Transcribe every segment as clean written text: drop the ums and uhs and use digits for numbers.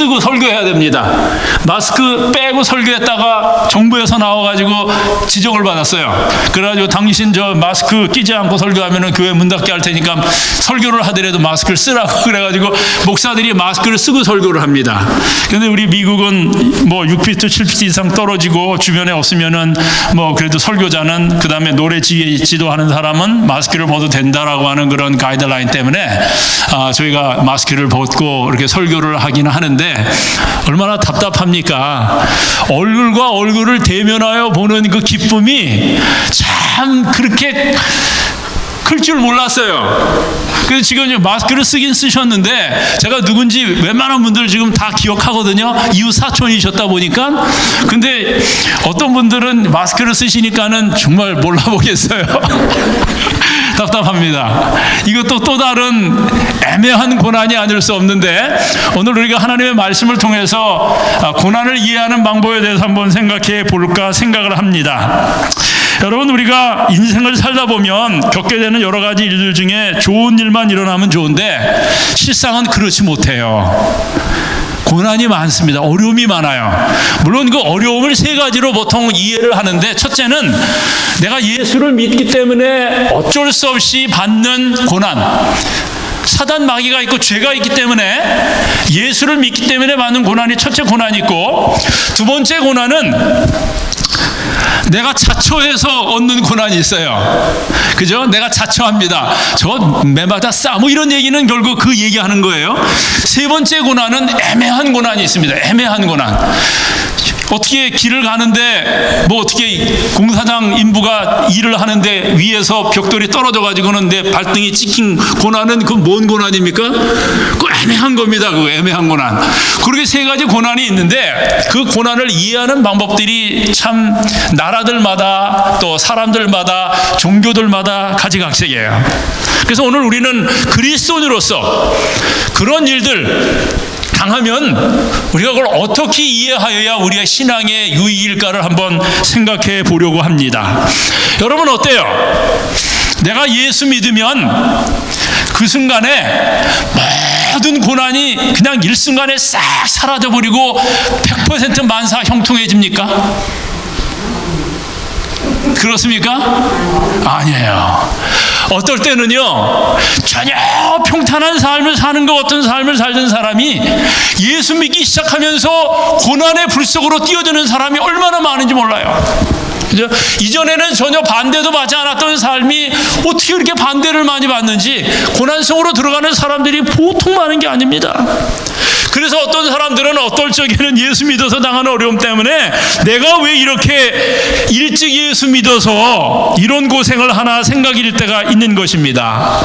쓰고 설교해야 됩니다. 마스크 빼고 설교했다가 정부에서 나와가지고 지적을 받았어요. 그래가지고 당신 저 마스크 끼지 않고 설교하면은 교회 문 닫게 할 테니까 설교를 하더라도 마스크를 쓰라고 그래가지고 목사들이 마스크를 쓰고 설교를 합니다. 근데 우리 미국은 뭐 6피트, 7피트 이상 떨어지고 주변에 없으면은 뭐 그래도 설교자는 그 다음에 노래 지도하는 사람은 마스크를 벗어도 된다라고 하는 그런 가이드라인 때문에 저희가 마스크를 벗고 이렇게 설교를 하기는 하는데 얼마나 답답합니까? 얼굴과 얼굴을 대면하여 보는 그 기쁨이 참 그렇게 클 줄 몰랐어요. 그래서 지금 마스크를 쓰긴 쓰셨는데 제가 누군지 웬만한 분들 지금 다 기억하거든요. 이웃 사촌이셨다 보니까. 근데 어떤 분들은 마스크를 쓰시니까는 정말 몰라보겠어요. 답답합니다. 이것도 또 다른 애매한 고난이 아닐 수 없는데 오늘 우리가 하나님의 말씀을 통해서 고난을 이해하는 방법에 대해서 한번 생각해 볼까 생각을 합니다. 여러분, 우리가 인생을 살다 보면 겪게 되는 여러 가지 일들 중에 좋은 일만 일어나면 좋은데 실상은 그렇지 못해요. 고난이 많습니다. 어려움이 많아요. 물론 그 어려움을 세 가지로 보통 이해를 하는데, 첫째는 내가 예수를 믿기 때문에 어쩔 수 없이 받는 고난, 사단 마귀가 있고 죄가 있기 때문에 예수를 믿기 때문에 받는 고난이 첫째 고난이 있고, 두 번째 고난은 내가 자초해서 얻는 고난이 있어요. 그죠? 내가 자초합니다. 저 매마다 싸. 뭐 이런 얘기는 결국 그 얘기하는 거예요. 세 번째 고난은 애매한 고난이 있습니다. 애매한 고난. 어떻게 길을 가는데 뭐 어떻게 공사장 인부가 일을 하는데 위에서 벽돌이 떨어져 가지고는 내 발등이 찍힌 고난은 그 뭔 고난입니까? 그 애매한 겁니다. 그 애매한 고난. 그렇게 세 가지 고난이 있는데 그 고난을 이해하는 방법들이 참 나라들마다 또 사람들마다 종교들마다 가지각색이에요. 그래서 오늘 우리는 그리스도인으로서 그런 일들 당하면 우리가 그걸 어떻게 이해하여야 우리의 신앙의 유익일까를 한번 생각해 보려고 합니다. 여러분 어때요? 내가 예수 믿으면 그 순간에 모든 고난이 그냥 일순간에 싹 사라져버리고 100% 만사 형통해집니까? 그렇습니까? 아니에요. 어떨 때는요, 전혀 평탄한 삶을 사는 것 같은 삶을 살던 사람이 예수 믿기 시작하면서 고난의 불 속으로 뛰어드는 사람이 얼마나 많은지 몰라요. 그죠? 이전에는 전혀 반대도 받지 않았던 삶이 어떻게 이렇게 반대를 많이 받는지, 고난 속으로 들어가는 사람들이 보통 많은 게 아닙니다. 그래서 어떤 사람들은 어떨 적에는 예수 믿어서 당하는 어려움 때문에 내가 왜 이렇게 일찍 예수 믿어서 이런 고생을 하나 생각이 들 때가 있는 것입니다.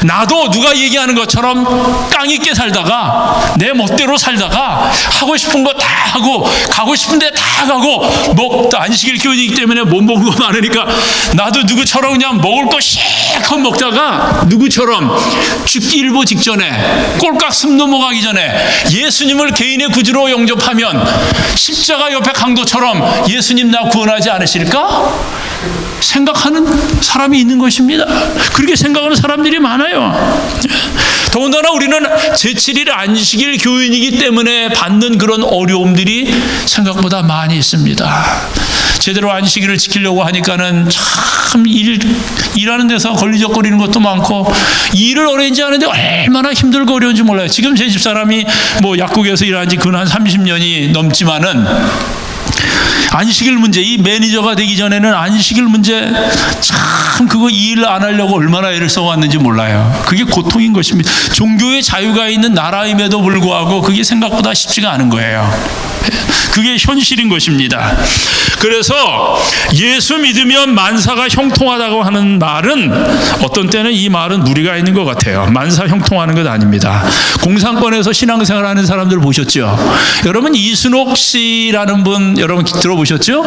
나도 누가 얘기하는 것처럼 깡 있게 살다가 내 멋대로 살다가 하고 싶은 거 다 하고 가고 싶은 데 다 가고 뭐 안식일 교인이기 때문에 못 먹는 거 많으니까 나도 누구처럼 그냥 먹을 거 실컷 먹다가 누구처럼 죽기 일보 직전에 꼴깍 숨 넘어가기 전에 예수님을 개인의 구주로 영접하면 십자가 옆에 강도처럼 예수님 나 구원하지 않으실까? 생각하는 사람이 있는 것입니다. 그렇게 생각하는 사람들이 많아요. 더군다나 우리는 제7일 안식일 교인이기 때문에 받는 그런 어려움들이 생각보다 많이 있습니다. 제대로 안식일을 지키려고 하니까는 참 일하는 데서 걸리적거리는 것도 많고, 일을 어레인지 하는데 얼마나 힘들고 어려운지 몰라요. 지금 제 집사람이 뭐 약국에서 일한 지 근 한 30년이 넘지만은 안식일 문제, 이 매니저가 되기 전에는 안식일 문제 참 그거 일 안 하려고 얼마나 애를 써왔는지 몰라요. 그게 고통인 것입니다. 종교의 자유가 있는 나라임에도 불구하고 그게 생각보다 쉽지가 않은 거예요. 그게 현실인 것입니다. 그래서 예수 믿으면 만사가 형통하다고 하는 말은 어떤 때는 이 말은 무리가 있는 것 같아요. 만사 형통하는 것 아닙니다. 공산권에서 신앙생활 하는 사람들 보셨죠? 여러분 이순옥 씨라는 분 여러분 들어보셨죠?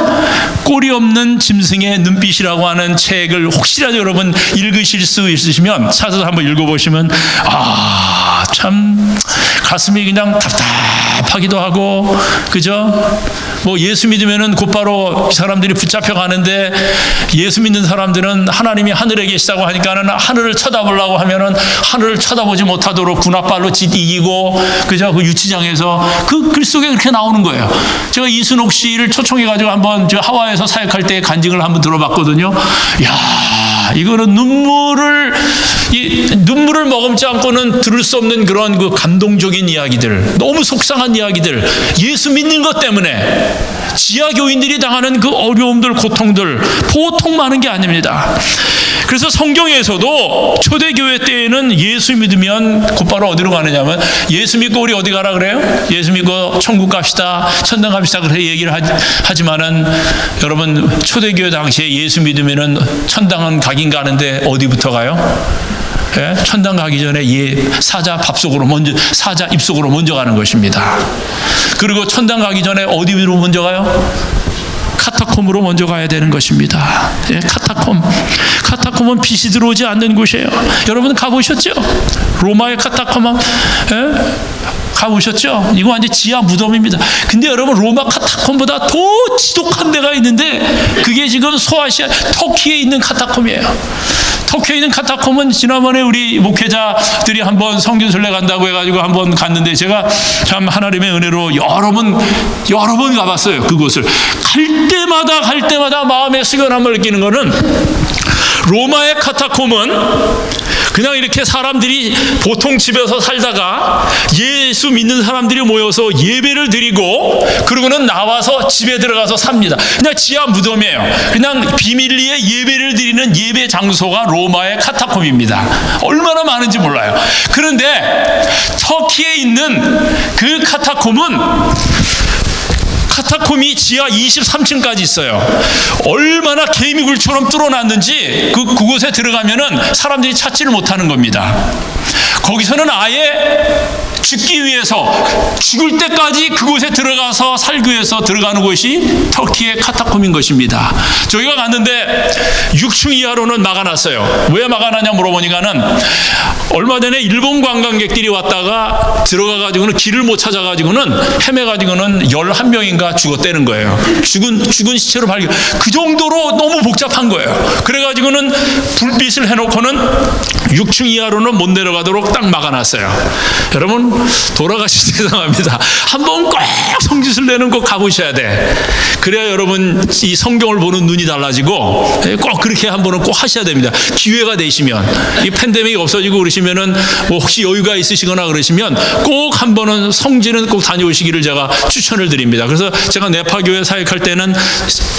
꼬리 없는 짐승의 눈빛이라고 하는 책을 혹시라도 여러분 읽으실 수 있으시면 찾아서 한번 읽어보시면 참 가슴이 그냥 답답하기도 하고, 그죠? 뭐 예수 믿으면은 곧바로 사람들이 붙잡혀 가는데, 예수 믿는 사람들은 하나님이 하늘에 계시다고 하니까는 하늘을 쳐다보려고 하면은 하늘을 쳐다보지 못하도록 군합발로 이기고, 그죠? 그 유치장에서 그 글 속에 그렇게 나오는 거예요. 제가 이순옥 씨를 초청해가지고 한번 저 하와이에서 사역할 때 간증을 한번 들어봤거든요. 야, 이거는 눈물을 머금지 않고는 들을 수 없는 그런 그 감동적인 이야기들, 너무 속상한 이야기들, 예수 믿는 것 때문에 지하 교인들이 당하는 그 어려움들, 고통들 보통 많은 게 아닙니다. 그래서 성경에서도 초대교회 때에는 예수 믿으면 곧바로 어디로 가느냐면, 예수 믿고 우리 어디 가라 그래요? 예수 믿고 천국 갑시다, 천당 갑시다, 그렇게 얘기를 하지만은, 여러분 초대교회 당시에 예수 믿으면은 천당은 가긴 가는데 어디부터 가요? 예? 천당 가기 전에 사자 입속으로 먼저 가는 것입니다. 그리고 천당 가기 전에 어디로 먼저 가요? 카타콤으로 먼저 가야 되는 것입니다. 예, 카타콤은 빛이 들어오지 않는 곳이에요. 여러분 가보셨죠? 로마의 카타콤, 예? 가보셨죠? 이거 완전 지하 무덤입니다. 근데 여러분, 로마 카타콤보다 더 지독한 데가 있는데, 그게 지금 소아시아 터키에 있는 카타콤이에요. 터키에 있는 카타콤은 지난번에 우리 목회자들이 한번 성균순례 간다고 해가지고 한번 갔는데, 제가 참 하나님의 은혜로 여러 번 가봤어요. 그곳을 갈 때마다 마음의 숙연함을 느끼는 거는, 로마의 카타콤은 그냥 이렇게 사람들이 보통 집에서 살다가 예수 믿는 사람들이 모여서 예배를 드리고, 그러고는 나와서 집에 들어가서 삽니다. 그냥 지하 무덤이에요. 그냥 비밀리에 예배를 드리는 예배 장소가 로마의 카타콤입니다. 얼마나 많은지 몰라요. 그런데 터키에 있는 그 카타콤이 지하 23층까지 있어요. 얼마나 개미굴처럼 뚫어놨는지 그곳에 들어가면은 사람들이 찾지를 못하는 겁니다. 거기서는 아예 죽기 위해서, 죽을 때까지 그곳에 들어가서 살기 위해서 들어가는 곳이 터키의 카타콤인 것입니다. 저희가 갔는데 6층 이하로는 막아놨어요. 왜 막아놨냐 물어보니까는, 얼마 전에 일본 관광객들이 왔다가 들어가가지고는 길을 못 찾아가지고는 헤매가지고는 11명인가 죽었다는 거예요. 죽은 시체로 발견. 그 정도로 너무 복잡한 거예요. 그래가지고는 불빛을 해놓고는 6층 이하로는 못 내려가도록 딱 막아놨어요. 여러분, 돌아가시 죄송합니다. 한번 꼭 성지순례는 꼭 가보셔야 돼. 그래야 여러분 이 성경을 보는 눈이 달라지고, 꼭 그렇게 한 번은 꼭 하셔야 됩니다. 기회가 되시면, 이 팬데믹이 없어지고 그러시면은, 뭐 혹시 여유가 있으시거나 그러시면 꼭 한 번은 성지는 꼭 다녀오시기를 제가 추천을 드립니다. 그래서 제가 네파교회 사역할 때는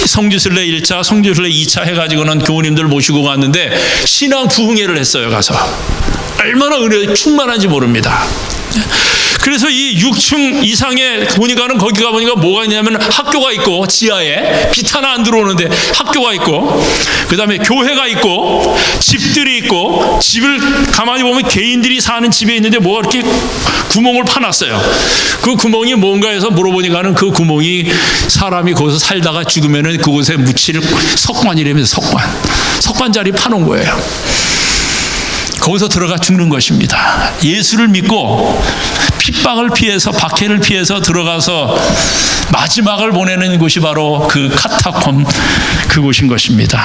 성지순례 1차, 성지순례 2차 해가지고는 교우님들 모시고 갔는데, 신앙 부흥회를 했어요. 가서 얼마나 은혜 충만한지 모릅니다. 그래서 이 6층 이상에 보니까는, 거기 가보니까 뭐가 있냐면 학교가 있고, 지하에 빛 하나 안 들어오는데 학교가 있고, 그 다음에 교회가 있고, 집들이 있고, 집을 가만히 보면 개인들이 사는 집에 있는데 뭐가 이렇게 구멍을 파놨어요. 그 구멍이 뭔가 해서 물어보니까는, 그 구멍이 사람이 거기서 살다가 죽으면은 그곳에 묻힐 석관이라면서 석관 자리 파놓은 거예요. 거기서 들어가 죽는 것입니다. 예수를 믿고 핍박을 피해서, 박해를 피해서 들어가서 마지막을 보내는 곳이 바로 그 카타콤, 그곳인 것입니다.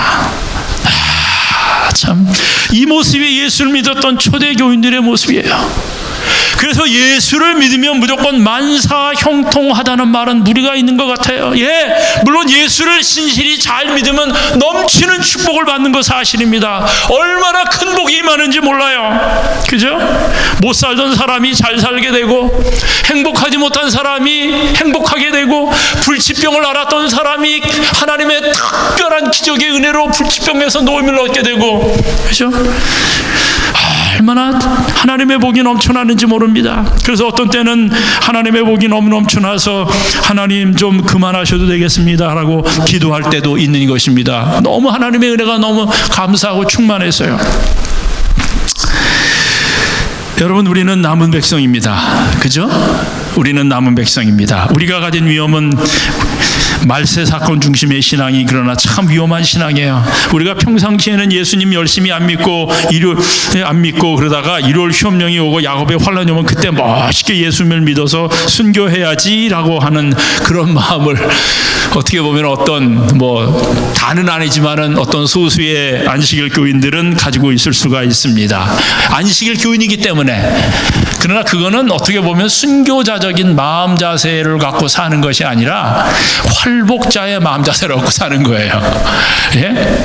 참, 이 모습이 예수를 믿었던 초대교인들의 모습이에요. 그래서 예수를 믿으면 무조건 만사형통하다는 말은 무리가 있는 것 같아요. 예, 물론 예수를 신실히 잘 믿으면 넘치는 축복을 받는 거 사실입니다. 얼마나 큰 복이 많은지 몰라요. 그죠? 못 살던 사람이 잘 살게 되고, 행복하지 못한 사람이 행복하게 되고, 불치병을 앓았던 사람이 하나님의 특별한 기적의 은혜로 불치병에서 노임을 얻게 되고, 그죠? 얼마나 하나님의 복이 넘쳐나는지 모릅니다. 그래서 어떤 때는 하나님의 복이 너무 넘쳐나서, 하나님 좀 그만하셔도 되겠습니다 라고 기도할 때도 있는 것입니다. 너무 하나님의 은혜가 너무 감사하고 충만해서요. 여러분, 우리는 남은 백성입니다. 그죠? 우리는 남은 백성입니다. 우리가 가진 위험은 말세 사건 중심의 신앙이 그러나 참 위험한 신앙이에요. 우리가 평상시에는 예수님 열심히 안 믿고 그러다가 일요일 시험령이 오고 야곱의 환란이 오면 그때 멋있게 예수님을 믿어서 순교해야지라고 하는 그런 마음을 어떻게 보면 어떤 다는 아니지만은 어떤 소수의 안식일 교인들은 가지고 있을 수가 있습니다. 안식일 교인이기 때문에. 그러나 그거는 어떻게 보면 순교자적인 마음 자세를 갖고 사는 것이 아니라 활복자의 마음 자세를 갖고 사는 거예요. 예?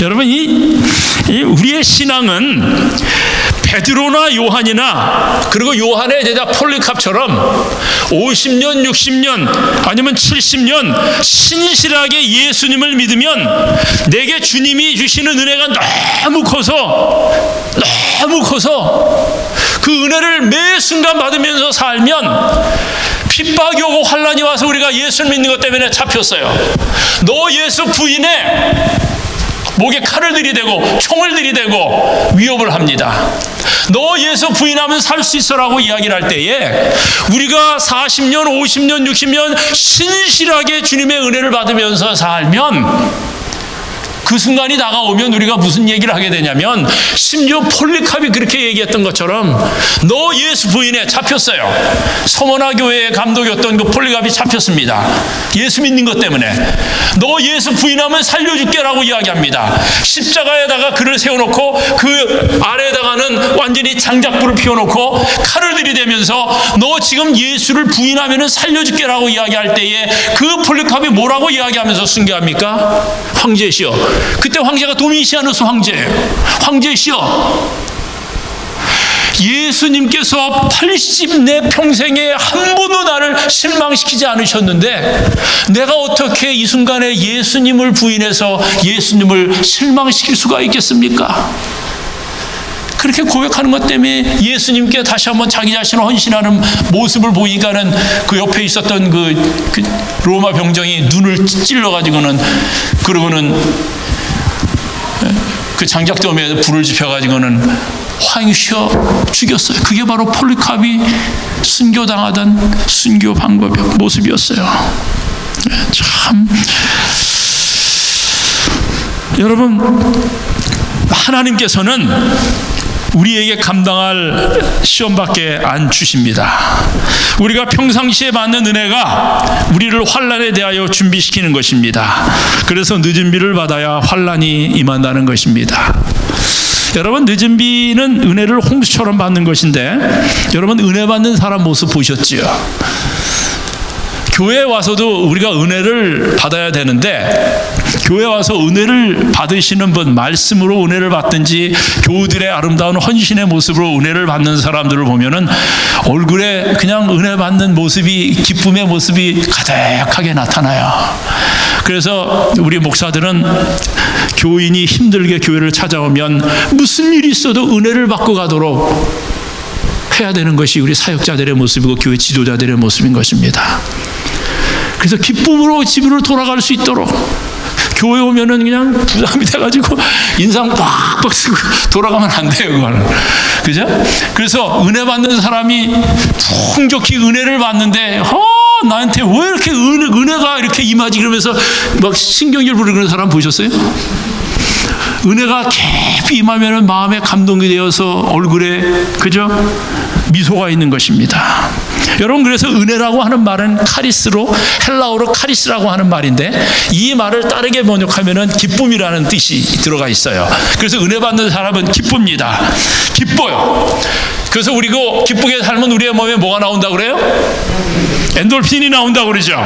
여러분, 우리의 신앙은 베드로나 요한이나 그리고 요한의 제자 폴리캅처럼 50년, 60년 아니면 70년 신실하게 예수님을 믿으면 내게 주님이 주시는 은혜가 너무 커서 그 은혜를 매 순간 받으면서 살면 핍박이 오고 환란이 와서 우리가 예수를 믿는 것 때문에 잡혔어요. 너 예수 부인해. 목에 칼을 들이대고 총을 들이대고 위협을 합니다. 너 예수 부인하면 살 수 있어라고 이야기를 할 때에 우리가 40년, 50년, 60년 신실하게 주님의 은혜를 받으면서 살면 그 순간이 다가오면 우리가 무슨 얘기를 하게 되냐면 심지어 폴리캅이 그렇게 얘기했던 것처럼 너 예수 부인에 잡혔어요. 서머나 교회의 감독이었던 그 폴리캅이 잡혔습니다. 예수 믿는 것 때문에. 너 예수 부인하면 살려줄게라고 이야기합니다. 십자가에다가 그를 세워놓고 그 아래에다가는 완전히 장작불을 피워놓고 칼을 들이대면서 너 지금 예수를 부인하면 살려줄게라고 이야기할 때에 그 폴리캅이 뭐라고 이야기하면서 순교합니까? 황제시여. 그때 황제가 도미시아누스 황제예요. 황제시여, 예수님께서 80내 평생에 한 번도 나를 실망시키지 않으셨는데 내가 어떻게 이 순간에 예수님을 부인해서 예수님을 실망시킬 수가 있겠습니까? 그렇게 고백하는 것 때문에 예수님께 다시 한번 자기 자신을 헌신하는 모습을 보니까는 그 옆에 있었던 그 로마 병정이 눈을 찔러가지고는 그러고는 그 장작더미에 불을 지펴가지고는 화형시켜 죽였어요. 그게 바로 폴리캅이 순교당하던 순교 방법의 모습이었어요. 참, 여러분, 하나님께서는 우리에게 감당할 시험밖에 안 주십니다. 우리가 평상시에 받는 은혜가 우리를 환난에 대하여 준비시키는 것입니다. 그래서 늦은 비를 받아야 환난이 임한다는 것입니다. 여러분, 늦은 비는 은혜를 홍수처럼 받는 것인데 여러분, 은혜 받는 사람 모습 보셨지요? 교회에 와서도 우리가 은혜를 받아야 되는데 교회 와서 은혜를 받으시는 분, 말씀으로 은혜를 받든지 교우들의 아름다운 헌신의 모습으로 은혜를 받는 사람들을 보면은 얼굴에 그냥 은혜 받는 모습이, 기쁨의 모습이 가득하게 나타나요. 그래서 우리 목사들은 교인이 힘들게 교회를 찾아오면 무슨 일이 있어도 은혜를 받고 가도록 해야 되는 것이 우리 사역자들의 모습이고 교회 지도자들의 모습인 것입니다. 그래서 기쁨으로 집으로 돌아갈 수 있도록 교회 오면은 그냥 부담이 돼가지고 인상 빡빡 쓰고 돌아가면 안 돼요, 그거는. 그죠? 그래서 은혜 받는 사람이 풍족히 은혜를 받는데, 나한테 왜 이렇게 은혜가 이렇게 임하지? 그러면서 막 신경질 부리는 사람 보셨어요? 은혜가 깊이 임하면은 마음에 감동이 되어서 얼굴에, 그죠? 미소가 있는 것입니다. 여러분, 그래서 은혜라고 하는 말은 카리스로, 헬라어로 카리스라고 하는 말인데 이 말을 다르게 번역하면은 기쁨이라는 뜻이 들어가 있어요. 그래서 은혜 받는 사람은 기쁩니다. 기뻐요. 그래서 우리가 기쁘게 살면 우리의 몸에 뭐가 나온다고 그래요? 엔돌핀이 나온다고 그러죠.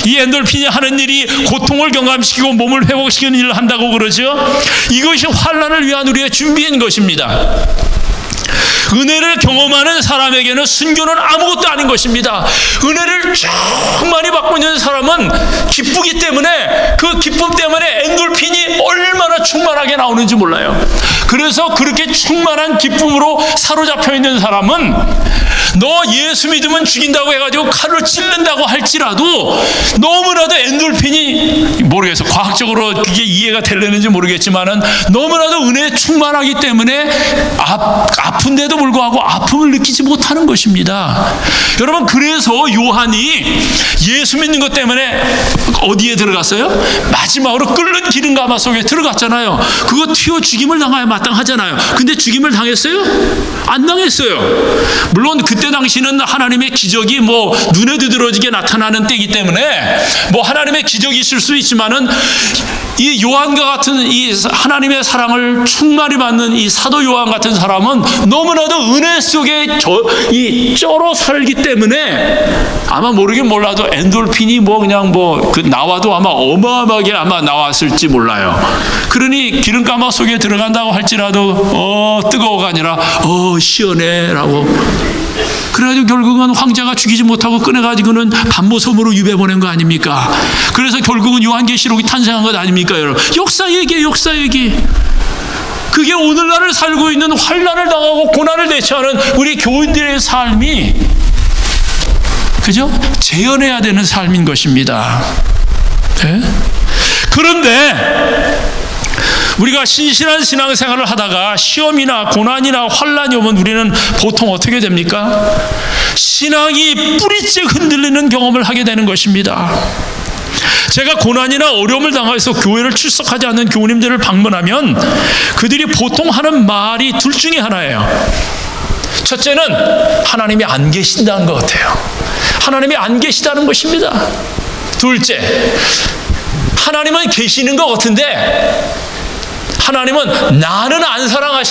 이 엔돌핀이 하는 일이 고통을 경감시키고 몸을 회복시키는 일을 한다고 그러죠. 이것이 환난을 위한 우리의 준비인 것입니다. 은혜를 경험하는 사람에게는 순교는 아무것도 아닌 것입니다. 은혜를 충만히 받고 있는 사람은 기쁘기 때문에 그 기쁨 때문에 엔돌핀이 얼마나 충만하게 나오는지 몰라요. 그래서 그렇게 충만한 기쁨으로 사로잡혀 있는 사람은 너 예수 믿으면 죽인다고 해가지고 칼로 찔른다고 할지라도 너무나도 엔돌핀이 모르겠어. 과학적으로 그게 이해가 되려는지 모르겠지만은 너무나도 은혜에 충만하기 때문에 아픈데도 불구하고 아픔을 느끼지 못하는 것입니다. 여러분, 그래서 요한이 예수 믿는 것 때문에 어디에 들어갔어요? 마지막으로 끓는 기름가마 속에 들어갔잖아요. 그거 튀어 죽임을 당해야 마땅하잖아요. 근데 죽임을 당했어요? 안 당했어요. 물론 그때 당시는 하나님의 기적이 뭐 눈에 두드러지게 나타나는 때이기 때문에 뭐 하나님의 기적이 있을 수 있지만은 이 요한과 같은 이 하나님의 사랑을 충만히 받는 이 사도 요한 같은 사람은 너무나도 은혜 속에 쩔어 살기 때문에 아마 모르긴 몰라도 엔돌핀이 뭐 그냥 뭐 그 나와도 아마 어마어마하게 아마 나왔을지 몰라요. 그러니 기름가마 속에 들어간다고 할지라도 뜨거워가 아니라 시원해라고. 그래가지고 결국은 황제가 죽이지 못하고 꺼내가지고는 반모섬으로 유배 보낸 거 아닙니까? 그래서 결국은 요한계시록이 탄생한 것 아닙니까, 여러분? 역사 얘기. 그게 오늘날을 살고 있는 환난을 당하고 고난을 대처하는 우리 교인들의 삶이, 그죠? 재현해야 되는 삶인 것입니다. 네? 그런데 우리가 신실한 신앙생활을 하다가 시험이나 고난이나 환난이 오면 우리는 보통 어떻게 됩니까? 신앙이 뿌리째 흔들리는 경험을 하게 되는 것입니다. 제가 고난이나 어려움을 당해서 교회를 출석하지 않는 교우님들을 방문하면 그들이 보통 하는 말이 둘 중에 하나예요. 첫째는 하나님이 안 계신다는 것 같아요. 하나님이 안 계시다는 것입니다. 둘째, 하나님은 계시는 것 같은데 하나님은 나는 안 사랑하시